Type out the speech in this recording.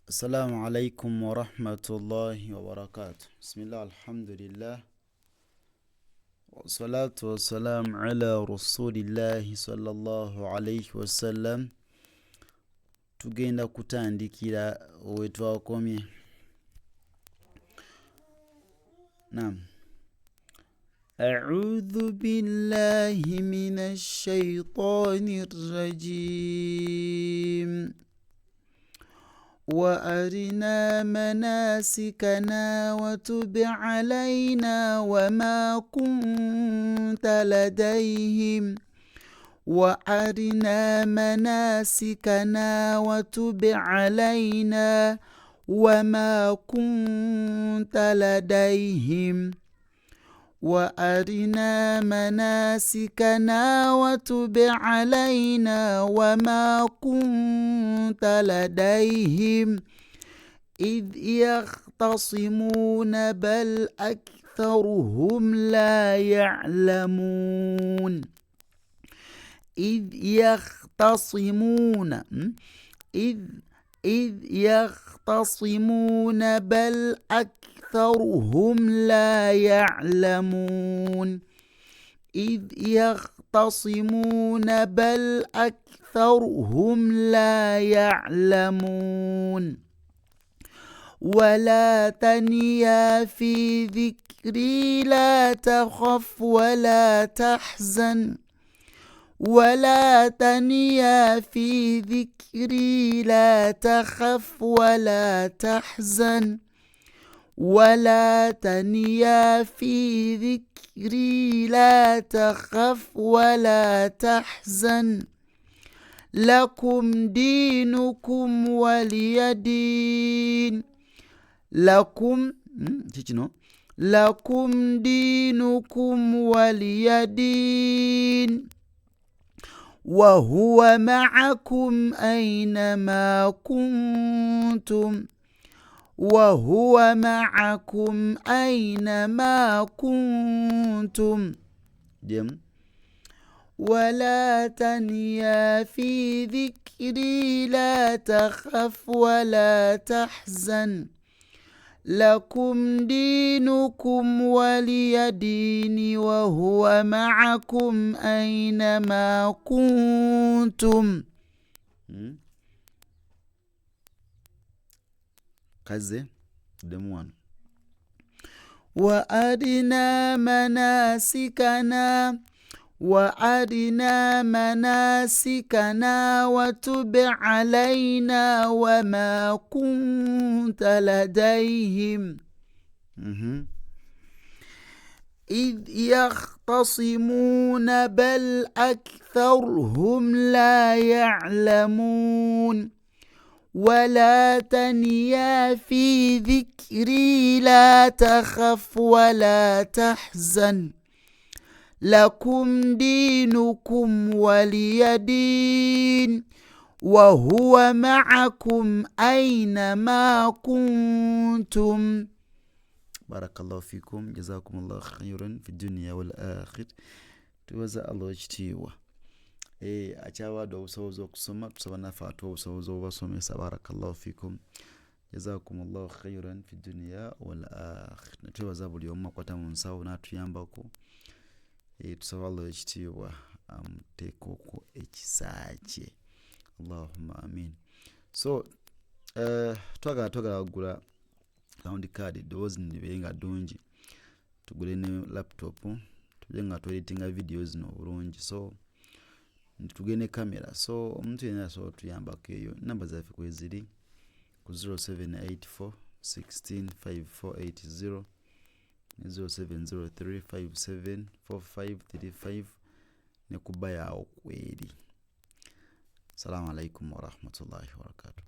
السلام عليكم ورحمة الله وبركاته. بسم الله الحمد لله والصلاة والسلام على رسول الله صلى الله عليه وسلم. Tugenda kutandikira wetwakomye. Naam. أعوذ بالله من الشيطان الرجيم. وأرنا مناسكنا وتب علينا وما كنت لديهم. وأرنا مناسكنا وتب علينا وما كنت لديهم. وأرنا مناسكنا وتب علينا وما كنت لديهم إذ يختصمون بل أكثرهم لا يعلمون. إذ يختصمون يختصمون بل أكثرهم لا يعلمون. إذ يختصمون بل أكثرهم لا يعلمون. ولا تنيا في ذكري لا تخف ولا تحزن. ولا تنيا في ذكري لا تخف ولا تحزن. ولا تنيا في ذكري لا تخف ولا تحزن. لكم دينكم ولي دين. لكم دينكم ولي دين. وهو معكم أينما كنتم. وهو معكم أينما كنتم. ولا تنيا في ذكري لا تخف ولا تحزن. لكم دينكم ولي دين. وهو معكم أينما كنتم. kaze demuano. وأرنا مناسكنا وتب علينا وما كنت لديهم إذ يختصمون بل أكثرهم لا يعلمون. ولا تنيا في ذكري لا تخف ولا تحزن. لكم دينكم ولي دين. وهو معكم أينما كنتم. بارك الله فيكم. جزاكم الله خيرا في الدنيا والآخر. tuweza Allah ekitiibwa. Akyabadde obusobozi okusoma tusaba naffe ate obusobozi obubasomesa. Barakallahu fikum. Jazakumullahu khairan fi dunya wal akhir. Netwebaza buli omu akwata mu nsawo n'atuyambako. Tusaba Allah ekitiibwa amuteekeko ekisa kye. Allahumma amin. So twagala kugula sound card eddoboozi libe nga ddungi. Tugule ne laptop tujye nga tweeditinga videos zino bulungi. So tugende kamera. So omuntu yenna so tuyambako eyo. Namba zaffe kweziri ku 0784 16 5480 ne 0703 57 4535 ne kuba yawo kweri. Assalamu alaikum wa rahmatullahi wa barakatuh.